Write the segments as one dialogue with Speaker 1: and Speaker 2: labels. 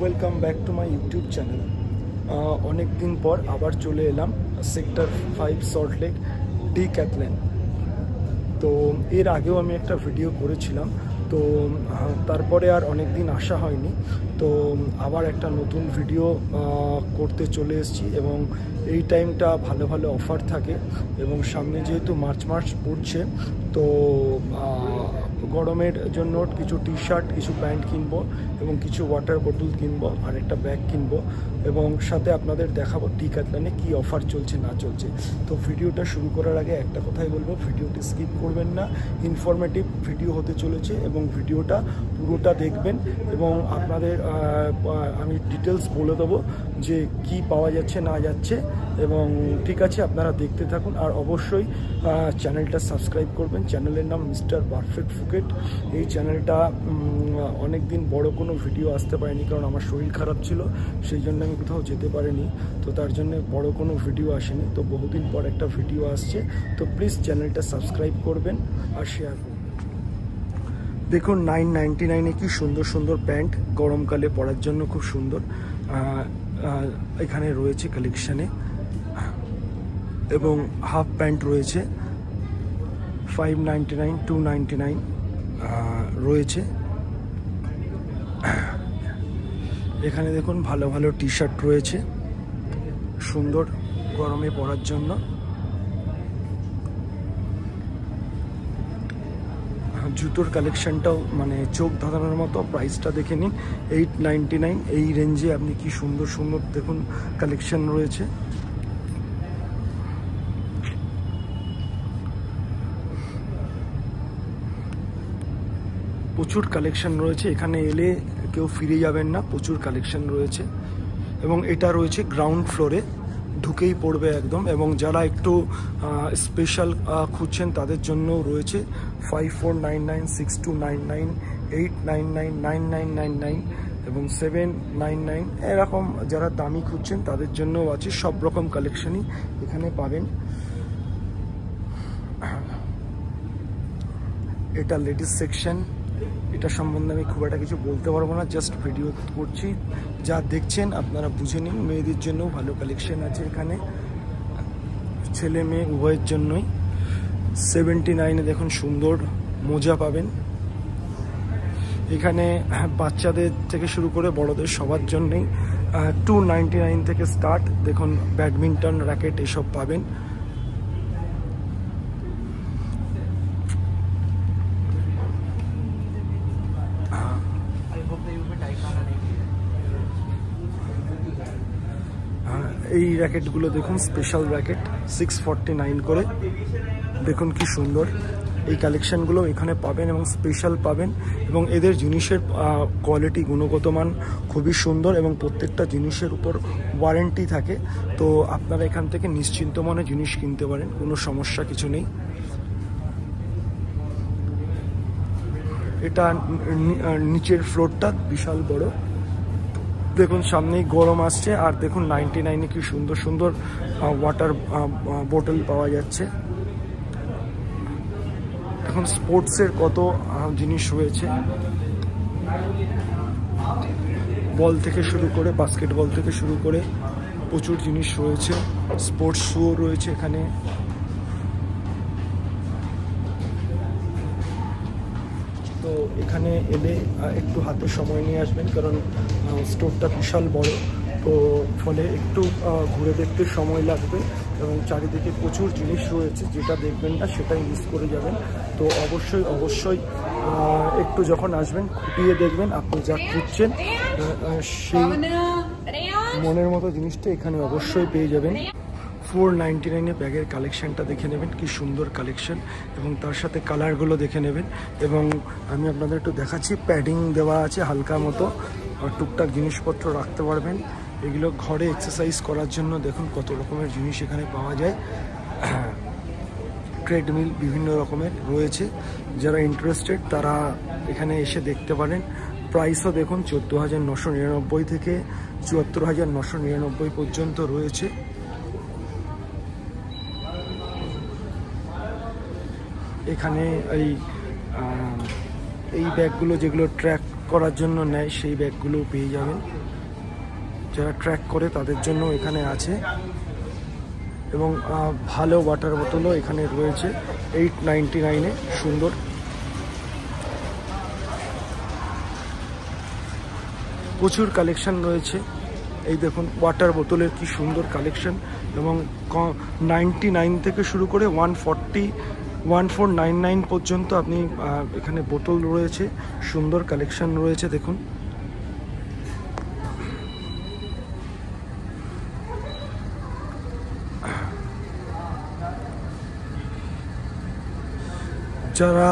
Speaker 1: Welcome back to my YouTube channel. অনেক দিন পর আবার চলে এলাম সেক্টর 5 সল্টলেক ডিক্যাথলন। তো এর আগেও আমি একটা ভিডিও করেছিলাম, তো তারপরে আর অনেক দিন আসা হয়নি। তো আবার একটা নতুন ভিডিও করতে চলে এসেছি এবং এই টাইমটা ভালো ভালো অফার থাকে এবং সামনে যেহেতু মার্চ মাস পড়ছে, তো গরমের জন্য কিছু টি শার্ট, কিছু প্যান্ট কিনবো এবং কিছু ওয়াটার বোতল কিনবো আর একটা ব্যাগ কিনবো এবং সাথে আপনাদের দেখাবো ডিক্যাথলনে কি অফার চলছে না চলছে। তো ভিডিওটা শুরু করার আগে একটা কথাই বলবো, ভিডিওটি স্কিপ করবেন না, ইনফরমেটিভ ভিডিও হতে চলেছে এবং ভিডিওটা পুরোটা দেখবেন এবং আপনাদের আমি ডিটেলস বলে দেবো যে কি পাওয়া যাচ্ছে না যাচ্ছে। এবং ঠিক আছে, আপনারা দেখতে থাকুন আর অবশ্যই চ্যানেলটা সাবস্ক্রাইব করবেন। চ্যানেলের নাম মিস্টার পারফেক্ট ফুকেট। এই চ্যানেলটা অনেক দিন বড় কোনো ভিডিও আসতে পারেনি, কারণ আমার শরীর খারাপ ছিল, সেই জন্য আমি কোথাও যেতে পারিনি, তো তার জন্য বড় কোনো ভিডিও আসেনি। তো বহুদিন পর একটা ভিডিও আসছে, তো প্লিজ চ্যানেলটা সাবস্ক্রাইব করবেন আর শেয়ার করবেন। দেখুন 999-এ কি সুন্দর সুন্দর প্যান্ট, গরমকালে পরার জন্য খুব সুন্দর এখানে রয়েছে কালেকশানে। এবং হাফ প্যান্ট রয়েছে 599, 299 রয়েছে। এখানে দেখুন ভালো ভালো টি শার্ট রয়েছে, সুন্দর গরমে পরার জন্য। জুতোর কালেকশনটাও মানে চোখ ধাঁধানোর মতো। প্রাইসটা দেখে নিন, 899। এই রেঞ্জে আপনি কি সুন্দর সুন্দর দেখুন কালেকশন রয়েছে। প্রচুর কালেকশন রয়েছে, এখানে এলে কেউ ফিরে যাবেন না, প্রচুর কালেকশন রয়েছে। এবং এটা রয়েছে গ্রাউন্ড ফ্লোরে, ঢুকেই পড়বে একদম। এবং যারা একটু স্পেশাল খুঁজছেন তাদের জন্যও রয়েছে 5499, 6299, 899, 9999 এবং 799। এরকম যারা দামি খুঁজছেন তাদের জন্যও আছে। সব রকম কালেকশনই এখানে পাবেন। এটা লেডিস সেকশন, এটা সম্বন্ধে আমি খুব একটা কিছু বলতে পারবো না, জাস্ট ভিডিও করছি, যা দেখছেন আপনারা বুঝে নিন। মেয়েদের জন্যও ভালো কালেকশন আছে এখানে, ছেলে মেয়ে উভয়ের জন্যই। 79-এ দেখুন সুন্দর মোজা পাবেন এখানে, বাচ্চাদের থেকে শুরু করে বড়দের সবার জন্যই। 299 থেকে স্টার্ট। দেখুন ব্যাডমিন্টন র্যাকেট এসব পাবেন। এই র্যাকেটগুলো দেখুন, স্পেশাল র্যাকেট 649 করে। দেখুন কি সুন্দর, এই কালেকশানগুলো এখানে পাবেন এবং স্পেশাল পাবেন। এবং এদের জিনিসের কোয়ালিটি, গুণগত মান খুবই সুন্দর এবং প্রত্যেকটা জিনিসের উপর ওয়ারেন্টি থাকে। তো আপনারা এখান থেকে নিশ্চিন্ত মনে জিনিস কিনতে পারেন, কোনো সমস্যা কিছু নেই। এটা নিচের ফ্লোরটা বিশাল বড়। দেখুন সামনেই গরম আসছে আর দেখুন 99-এ কি সুন্দর সুন্দর ওয়াটার বোতল পাওয়া যাচ্ছে। এখন স্পোর্টসের কত জিনিস রয়েছে, বল থেকে শুরু করে, বাস্কেটবল থেকে শুরু করে প্রচুর জিনিস রয়েছে। স্পোর্টস শ্যুও রয়েছে এখানে। তো এখানে এলে একটু হাতে সময় নিয়ে আসবেন, কারণ স্টোরটা বিশাল বড়, তো ফলে একটু ঘুরে দেখতে সময় লাগবে এবং চারিদিকে প্রচুর জিনিস রয়েছে, যেটা দেখবেন না সেটাই মিস করে যাবেন। তো অবশ্যই অবশ্যই একটু যখন আসবেন খুঁটিয়ে দেখবেন, আপনি যা খুঁজছেন সেই মনের মতো জিনিসটা এখানে অবশ্যই পেয়ে যাবেন। 499-এ ব্যাগের কালেকশানটা দেখে নেবেন, কি সুন্দর কালেকশন, এবং তার সাথে কালারগুলো দেখে নেবেন। এবং আমি আপনাদের একটু দেখাচ্ছি, প্যাডিং দেওয়া আছে হালকা মতো, আর টুকটাক জিনিসপত্র রাখতে পারবেন। এগুলো ঘরে এক্সারসাইজ করার জন্য দেখুন কত রকমের জিনিস এখানে পাওয়া যায়। ট্রেডমিল বিভিন্ন রকমের রয়েছে, যারা ইন্টারেস্টেড তারা এখানে এসে দেখতে পারেন। প্রাইসও দেখুন 14,999 থেকে 74,999 পর্যন্ত রয়েছে। এখানে এই ব্যাগগুলো যেগুলো ট্র্যাক করার জন্য নেয়, সেই ব্যাগগুলো পেয়ে যাবেন। যারা ট্র্যাক করে তাদের জন্য এখানে আছে। এবং ভালো ওয়াটার বোতলও এখানে রয়েছে 899-এ, সুন্দর। প্রচুর কালেকশন রয়েছে। এই দেখুন ওয়াটার বোতলের কি সুন্দর কালেকশন, এবং 99 থেকে শুরু করে 1499 পর্যন্ত আপনি এখানে বোতল রয়েছে, সুন্দর কালেকশন রয়েছে দেখুন। যারা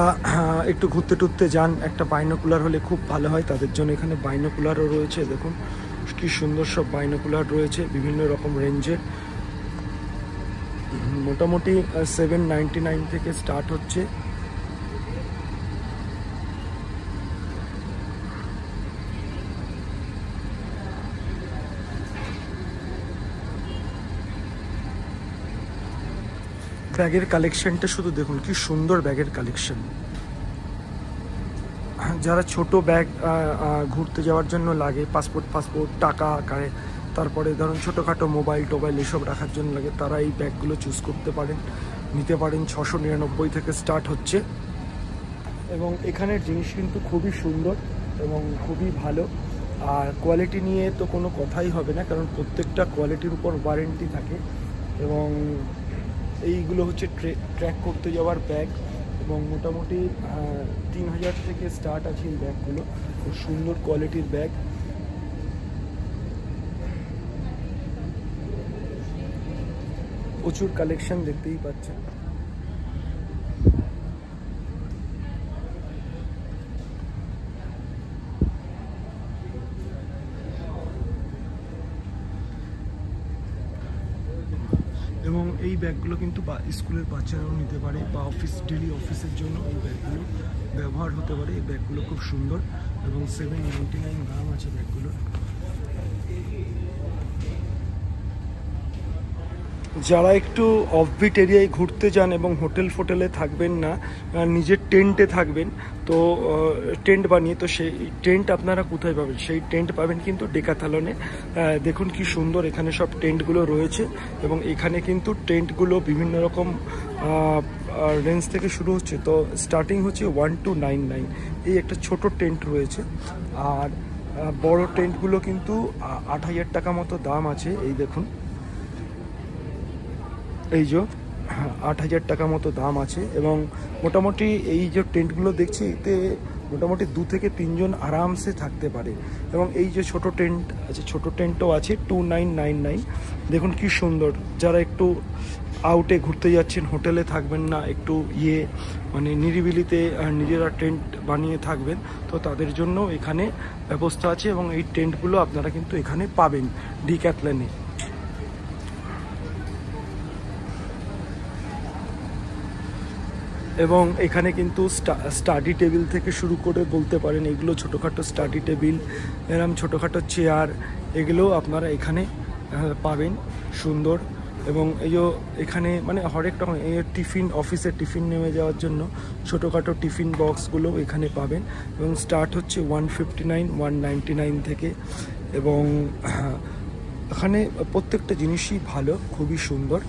Speaker 1: একটু ঘুরতে টুরতে যান, একটা বাইনোকুলার হলে খুব ভালো হয়, তাদের জন্য এখানে বাইনোকুলারও রয়েছে। দেখুন কি সুন্দর সব বাইনোকুলার রয়েছে বিভিন্ন রকম রেঞ্জের। মোটামুটি 799 থেকে স্টার্ট হচ্ছে। ব্যাগের কালেকশনটা শুধু দেখুন কি সুন্দর ব্যাগের কালেকশন। যারা ছোট ব্যাগ ঘুরতে যাওয়ার জন্য লাগে, পাসপোর্ট টাকা আকারে, তারপরে ধরুন ছোটোখাটো মোবাইল টোবাইল এসব রাখার জন্য লাগে, তারা এই ব্যাগগুলো চুজ করতে পারেন, নিতে পারেন। 699 থেকে স্টার্ট হচ্ছে। এবং এখানের জিনিস কিন্তু খুবই সুন্দর এবং খুবই ভালো। আর কোয়ালিটি নিয়ে তো কোনো কথাই হবে না, কারণ প্রত্যেকটা কোয়ালিটির উপর ওয়ারেন্টি থাকে। এবং এইগুলো হচ্ছে ট্র্যাক করতে যাওয়ার ব্যাগ, এবং মোটামুটি 3000 থেকে স্টার্ট আছে এই ব্যাগগুলো। খুব সুন্দর কোয়ালিটির ব্যাগ। প্রচুর কালেকশন দেখতেই পাচ্ছেন। এবং এই ব্যাগগুলো কিন্তু স্কুলের বাচ্চারাও নিতে পারে, বা ডেলি অফিসের জন্য এই ব্যাগগুলো ব্যবহার হতে পারে। এই ব্যাগগুলো খুব সুন্দর, এবং 799 দাম আছে ব্যাগগুলোর। যারা একটু অফবিট এরিয়ায় ঘুরতে যান এবং হোটেলে থাকবেন না, নিজের টেন্টে থাকবেন, তো টেন্ট বানিয়ে, তো সেই টেন্ট আপনারা কোথায় পাবেন? সেই টেন্ট পাবেন কিন্তু ডেকাথলনে। দেখুন কি সুন্দর এখানে সব টেন্টগুলো রয়েছে, এবং এখানে কিন্তু টেন্টগুলো বিভিন্ন রকম রেঞ্জ থেকে শুরু হচ্ছে। তো স্টার্টিং হচ্ছে 1299। এই একটা ছোট টেন্ট রয়েছে, আর বড় টেন্টগুলো কিন্তু 8000 টাকা মতো দাম আছে। এই দেখুন, এই যে 8000 টাকা মতো দাম আছে। এবং মোটামুটি এই যে টেন্টগুলো দেখছি, এতে মোটামুটি 2 থেকে 3 জন আরামসে থাকতে পারে। এবং এই যে ছোট টেন্ট আছে, ছোট টেন্টও আছে 2999। দেখুন কি সুন্দর। যারা একটু আউটে ঘুরতে যাচ্ছেন, হোটেলে থাকবেন না, একটু মানে নিরিবিলিতে নিজেরা টেন্ট বানিয়ে থাকবেন, তো তাদের জন্য এখানে ব্যবস্থা আছে। এবং এই টেন্টগুলো আপনারা কিন্তু এখানে পাবেন ডিক্যাথলনে। এবং এখানে কিন্তু স্টাডি টেবিল থেকে শুরু করে বলতে পারেন, এগুলো ছোটোখাটো স্টাডি টেবিল, এরকম ছোটোখাটো চেয়ার, এগুলো আপনারা এখানে পাবেন সুন্দর। এবং এই যে এখানে মানে হরেক রকম এই টিফিন, অফিসে টিফিন নেমে যাওয়ার জন্য ছোটোখাটো টিফিন বক্সগুলো এখানে পাবেন। এবং স্টার্ট হচ্ছে 159, 199 থেকে। এবং এখানে প্রত্যেকটা জিনিসই ভালো, খুবই সুন্দর।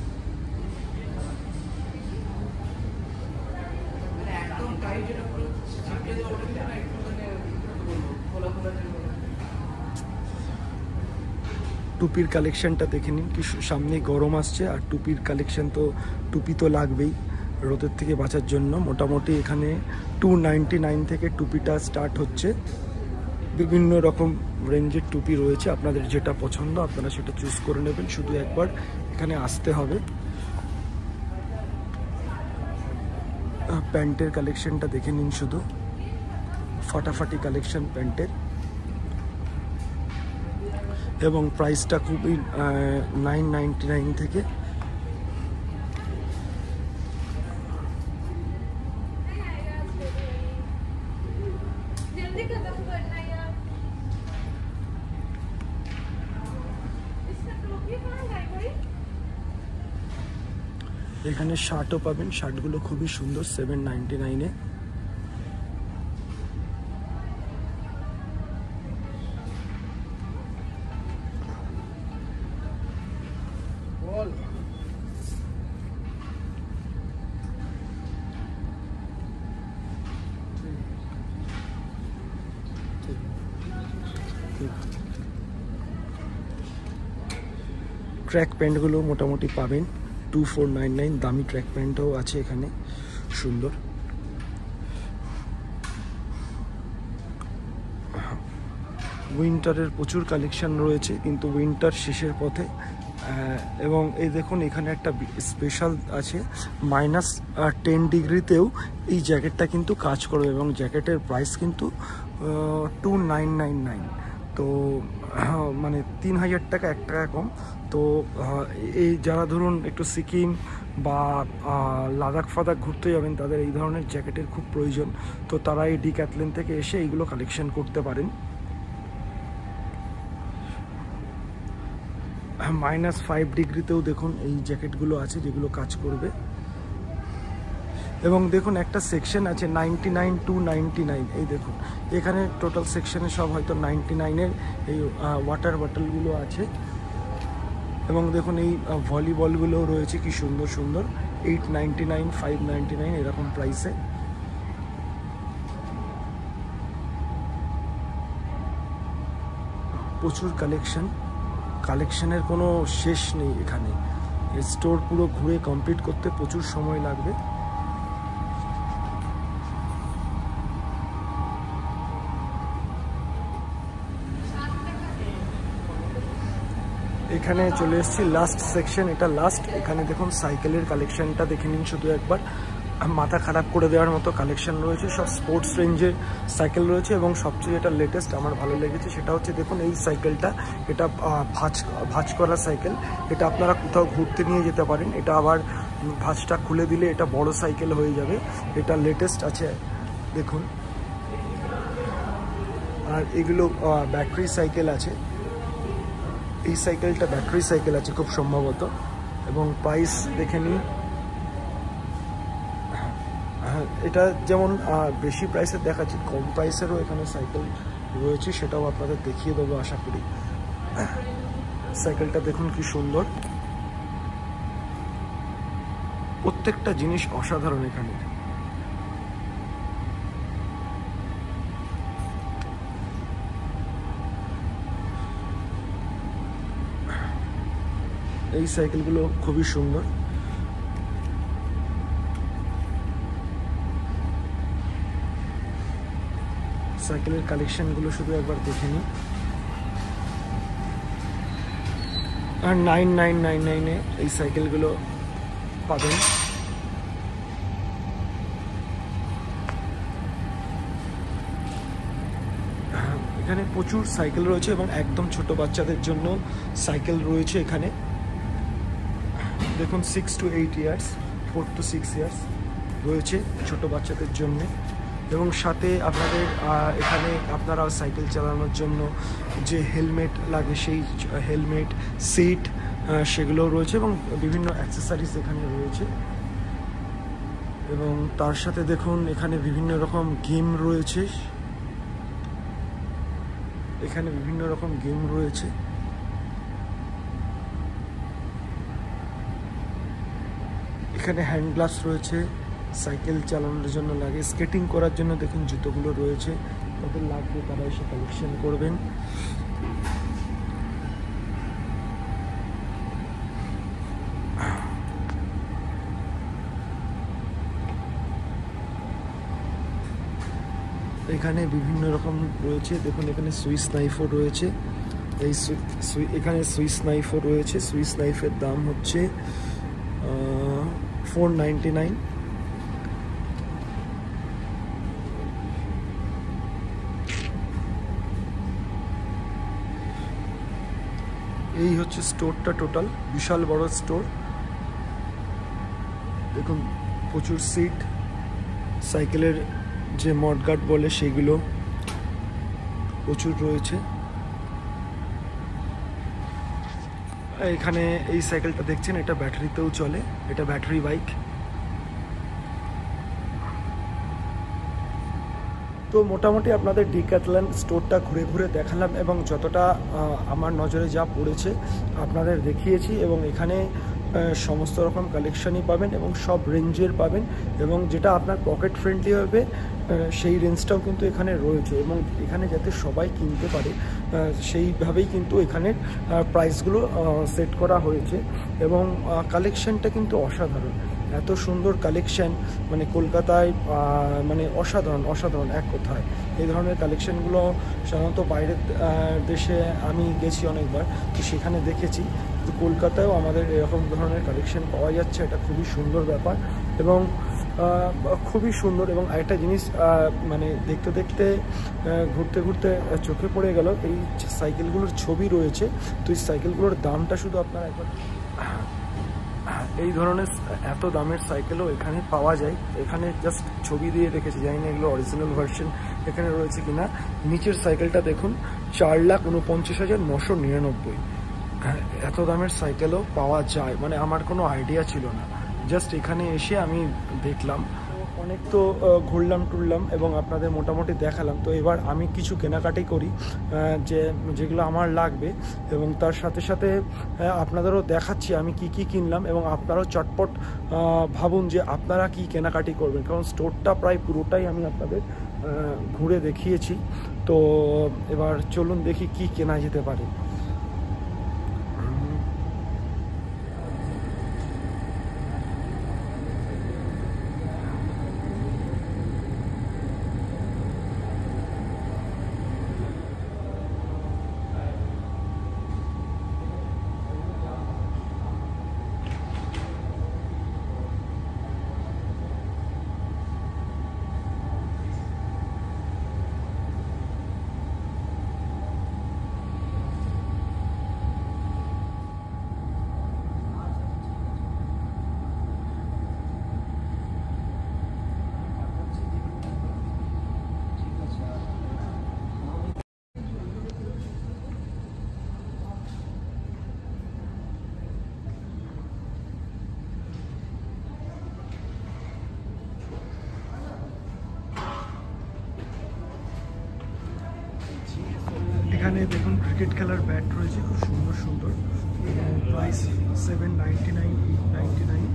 Speaker 1: টুপির কালেকশনটা দেখে নিন, কি সামনে গরম আসছে, আর টুপির কালেকশন তো টুপি তো লাগবেই রোদের থেকে বাঁচার জন্য। মোটামুটি এখানে 299 থেকে টুপিটা স্টার্ট হচ্ছে। বিভিন্ন রকম রেঞ্জের টুপি রয়েছে, আপনাদের যেটা পছন্দ আপনারা সেটা চুজ করে নেবেন, শুধু একবার এখানে আসতে হবে। প্যান্টের কালেকশনটা দেখে নিন, শুধু ফাটাফাটি কালেকশন প্যান্টের। এবং প্রাইসটা খুবই 999 থেকে। এখানে শার্টও পাবেন, শার্টগুলো খুবই সুন্দর 799-এ। ট্র্যাক প্যান্টগুলো মোটামুটি পাবেন 2499, দামি ট্র্যাক প্যান্টও আছে এখানে সুন্দর। উইন্টারের প্রচুর কালেকশন রয়েছে, কিন্তু উইন্টার শেষের পথে। এবং এই দেখুন এখানে একটা স্পেশাল আছে, -10 ডিগ্রিতেও এই জ্যাকেটটা কিন্তু কাজ করবে এবং জ্যাকেটের প্রাইস কিন্তু 2999। তো মানে 3000 টাকা, 1 টাকা কম। তো এই যারা ধরুন একটু সিকিম বা লাদাখ ফাদাখ ঘুরতে যাবেন, তাদের এই ধরনের জ্যাকেটের খুব প্রয়োজন। তো তারা এই ডিক্যাথলন থেকে এসে এইগুলো কালেকশন করতে পারেন। -5 ডিগ্রিতেও দেখুন এই জ্যাকেটগুলো আছে যেগুলো কাজ করবে। এবং দেখুন একটা সেকশন আছে 99 to 99, এই দেখুন এখানে টোটাল সেকশনে সব হয়তো 99-এর এই ওয়াটার বটলগুলো আছে। এবং দেখুন এই ভলিবলগুলো রয়েছে কি সুন্দর সুন্দর, 899, 599 এরকম প্রাইসে। প্রচুর কালেকশনের কোনো শেষ নেই এখানে। স্টোর পুরো ঘুরে কমপ্লিট করতে প্রচুর সময় লাগবে। এখানে চলে এসেছি লাস্ট সেকশন, এটা লাস্ট। এখানে দেখুন সাইকেলের কালেকশনটা দেখে নিন শুধু একবার, মাথা খারাপ করে দেওয়ার মতো কালেকশন রয়েছে। সব স্পোর্টস রেঞ্জের সাইকেল রয়েছে এবং সবচেয়ে যেটা লেটেস্ট আমার ভালো লেগেছে সেটা হচ্ছে দেখুন এই সাইকেলটা, এটা ভাঁজ করা সাইকেল। এটা আপনারা কোথাও ঘুরতে নিয়ে যেতে পারেন। এটা আবার ভাঁজটা খুলে দিলে এটা বড় সাইকেল হয়ে যাবে। এটা লেটেস্ট আছে দেখুন। আর এগুলো ব্যাটারি সাইকেল আছে, এই সাইকেলটা ব্যাটারি সাইকেল আছে খুব সম্ভবত। এবং প্রাইস দেখে নিই, হ্যাঁ এটা যেমন বেশি প্রাইসের দেখাচ্ছি, কম প্রাইসেরও এখানে সাইকেল রয়েছে, সেটাও আপনাদের দেখিয়ে দেবো আশা করি। সাইকেলটা দেখুন কি সুন্দর, প্রত্যেকটা জিনিস অসাধারণ এখানে। এই সাইকেলগুলো খুবই সুন্দর। সাইকেলের কালেকশনগুলো শুধু একবার দেখে নিই। আর 9999-এ এই সাইকেলগুলো পাবেন। এখানে প্রচুর সাইকেল রয়েছে এবং একদম ছোট বাচ্চাদের জন্য সাইকেল রয়েছে এখানে। দেখুন 6 to 8 ইয়ার্স, 4 to 6 ইয়ার্স রয়েছে ছোট বাচ্চাদের জন্য। এবং সাথে আপনাদের এখানে আপনারা সাইকেল চালানোর জন্য যে হেলমেট লাগে সেই হেলমেট, সিট সেগুলোও রয়েছে এবং বিভিন্ন অ্যাক্সেসরিজ এখানে রয়েছে। এবং তার সাথে দেখুন এখানে বিভিন্ন রকম গেম রয়েছে, এখানে বিভিন্ন রকম গেম রয়েছে। এখানে হ্যান্ড গ্লাভস রয়েছে, সাইকেল চালানোর জন্য লাগে। স্কেটিং করার জন্য দেখুন জুতোগুলো রয়েছে, তাদের লাগবে তারা এসে কালেকশন করবেন। এখানে বিভিন্ন রকম রয়েছে, দেখুন এখানে সুইস নাইফও রয়েছে। এই এখানে সুইস নাইফও রয়েছে। সুইস নাইফের দাম হচ্ছে 499। এই হচ্ছে স্টোরটা, টোটাল বিশাল বড় স্টোর। দেখুন প্রচুর সিট, সাইকেলের যে মডগার্ড বলে সেগুলো প্রচুর রয়েছে। এখানে এই সাইকেলটা দেখছেন, এটা ব্যাটারিতেও চলে, এটা ব্যাটারি বাইক। তো মোটামুটি আপনাদের ডিক্যাথলন স্টোরটা ঘুরে ঘুরে দেখালাম এবং যতটা আমার নজরে যা পড়েছে আপনাদের দেখিয়েছি। এবং এখানে সমস্ত রকম কালেকশানই পাবেন এবং সব রেঞ্জের পাবেন, এবং যেটা আপনার পকেট ফ্রেন্ডলি হবে সেই রেঞ্জটাও কিন্তু এখানে রয়েছে। এবং এখানে যাতে সবাই কিনতে পারে সেইভাবেই কিন্তু এখানের প্রাইসগুলো সেট করা হয়েছে। এবং কালেকশানটা কিন্তু অসাধারণ, এত সুন্দর কালেকশান, মানে কলকাতায় মানে অসাধারণ এক কথায়। এই ধরনের কালেকশানগুলো সাধারণত বাইরের দেশে আমি গেছি অনেকবার, তো সেখানে দেখেছি, তো কলকাতায়ও আমাদের এরকম ধরনের কালেকশান পাওয়া যাচ্ছে, এটা খুবই সুন্দর ব্যাপার এবং খুবই সুন্দর। এবং আরেকটা জিনিস মানে দেখতে দেখতে ঘুরতে ঘুরতে চোখে পড়ে গেল, এই সাইকেলগুলোর ছবি রয়েছে, তো এই সাইকেলগুলোর দামটা শুধু আপনারা একবার, এই ধরনের এত দামের সাইকেলও এখানে পাওয়া যায়। এখানে জাস্ট ছবি দিয়ে রেখেছে, জানি না এগুলো অরিজিনাল ভার্সন এখানে রয়েছে কিনা। নিচের সাইকেলটা দেখুন 4,49,999, এত দামের সাইকেলও পাওয়া যায়, মানে আমার কোনো আইডিয়া ছিল না, জাস্ট এখানে এসে আমি দেখলাম। অনেক তো ঘুরলাম টুরলাম এবং আপনাদের মোটামুটি দেখালাম। তো এবার আমি কিছু কেনাকাটি করি যেগুলো আমার লাগবে, এবং তার সাথে সাথে আপনাদেরও দেখাচ্ছি আমি কি কিনলাম, এবং আপনারাও চটপট ভাবুন যে আপনারা কি কেনাকাটি করবেন, কারণ স্টোরটা প্রায় পুরোটাই আমি আপনাদের ঘুরে দেখিয়েছি। তো এবার চলুন দেখি কি কেনা যেতে পারে। এখানে দেখুন ক্রিকেট খেলার ব্যাট রয়েছে, খুব সুন্দর সুন্দর, প্রাইস 799, 899,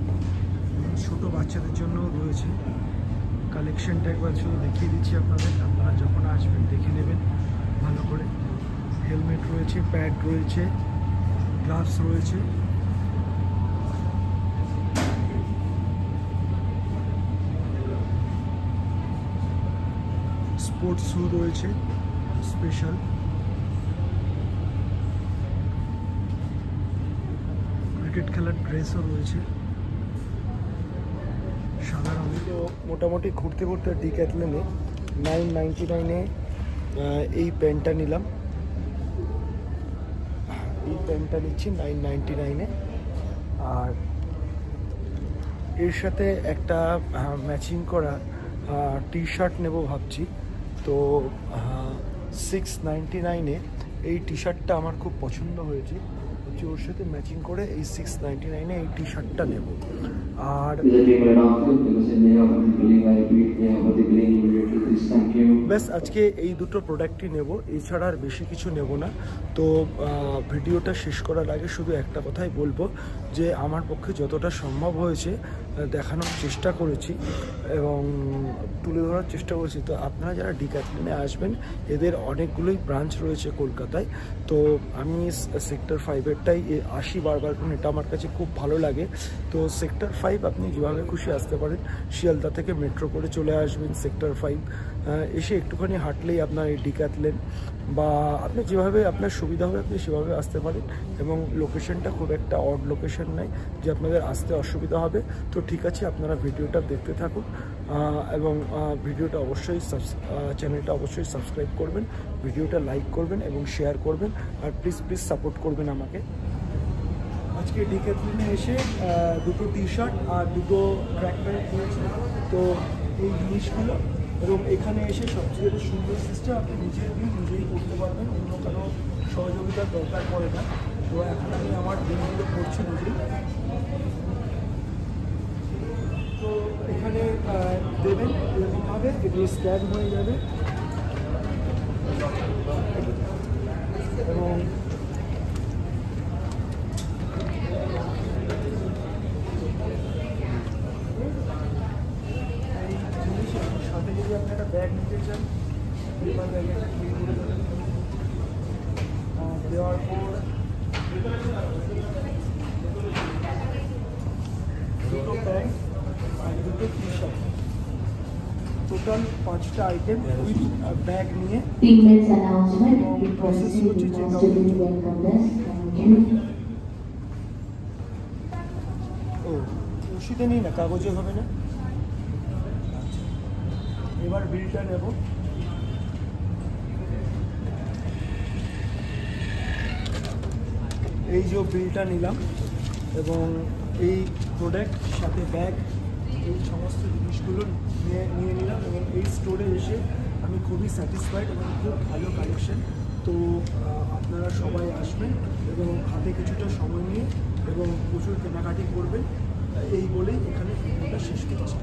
Speaker 1: ছোটো বাচ্চাদের জন্য রয়েছে। কালেকশনটা একবার শুধু দেখিয়ে দিচ্ছি আপনাদের, আপনারা যখন আসবেন দেখে নেবেন ভালো করে। হেলমেট রয়েছে, প্যাড রয়েছে, গ্লাভস রয়েছে, স্পোর্টস শ্যু রয়েছে স্পেশাল, ক্রিকেট খেলার ড্রেসও রয়েছে সাদা রঙের। তো মোটামুটি ঘুরতে ঘুরতে ডিক্যাথলনে 999-এ এই প্যান্টটা নিলাম, এই প্যান্টটা নিচ্ছি 999-এ। আর এর সাথে একটা ম্যাচিং করা টি শার্ট নেব ভাবছি। তো 699-এ এই টি শার্টটা আমার খুব পছন্দ হয়েছে, ওর সাথে ম্যাচিং করে এই 699-এ এই টি শার্টটা নেব। আর ব্যাস আজকে এই দুটো প্রোডাক্টই নেব, এছাড়া আর বেশি কিছু নেব না। তো ভিডিওটা শেষ করার আগে শুধু একটা কথাই বলবো যে আমার পক্ষে যতটা সম্ভব হয়েছে দেখানোর চেষ্টা করেছি এবং তুলে ধরার চেষ্টা করেছি। তো আপনারা যারা ডিক্যাথলনে আসবেন, এদের অনেকগুলোই ব্রাঞ্চ রয়েছে কলকাতায়। তো আমি সেক্টর 5-এরটাই আসি বারবার, কারণ এটা আমার কাছে খুব ভালো লাগে। তো সেক্টর 5 আপনি যেভাবে খুশি আসতে পারেন, শিয়ালদা থেকে মেট্রো করে চলে আসবেন সেক্টর 5, এসে একটুখানি হাঁটলেই আপনার এই ডিক্যাথলন, বা আপনি যেভাবে আপনার সুবিধা হবে আপনি সেভাবে আসতে পারেন। এবং লোকেশনটা খুব একটা অড লোকেশন নাই যে আপনাদের আসতে অসুবিধা হবে। তো ঠিক আছে, আপনারা ভিডিওটা দেখতে থাকুন এবং ভিডিওটা অবশ্যই চ্যানেলটা অবশ্যই সাবস্ক্রাইব করবেন, ভিডিওটা লাইক করবেন এবং শেয়ার করবেন, আর প্লিজ সাপোর্ট করবেন আমাকে। আজকে ডিক্যাথলনে এসে দুটো টি শার্ট আর দুটো ট্র্যাক প্যান্ট কিনেছি। তো এই জিনিসগুলো, এবং এখানে এসে সবচেয়ে সুন্দর সিস্টেম, আপনি নিজেই করতে পারবেন, অন্য কারো সহযোগিতার দরকার পড়ে না। তো এখন আমি আমার দিনগুলো করছি নিজেই। তো এখানে দেবেন এরকমভাবে, এগুলো স্ক্যান হয়ে যাবে এবং যদি আপনি একটা ব্যাগ নিতে চান, পেপার ব্যাগ একটা ক্লিন করে দেবেন। দেওয়ার পর দুটো প্যান্ট আর দুটো টি শার্ট, টোটাল 5টা আইটেম উইথ ব্যাগ নিয়ে। এবং প্রসেস হচ্ছে যে ও রসিদে নেই না, কাগজে হবে না। আচ্ছা, এবার বিলটা নেব। এই যে বিলটা নিলাম এবং এই প্রোডাক্ট সাথে ব্যাগ, এই সমস্ত জিনিসগুলো নিয়ে নিলাম। এবং এই স্টোরে এসে আমি খুবই স্যাটিসফাইড এবং খুব ভালো কালেকশন। তো আপনারা সবাই আসবেন এবং হাতে কিছুটা সময় নিয়ে এবং প্রচুর কেনাকাটি করবেন, এই বলেই এখানে ভিডিওটা শেষ করছি।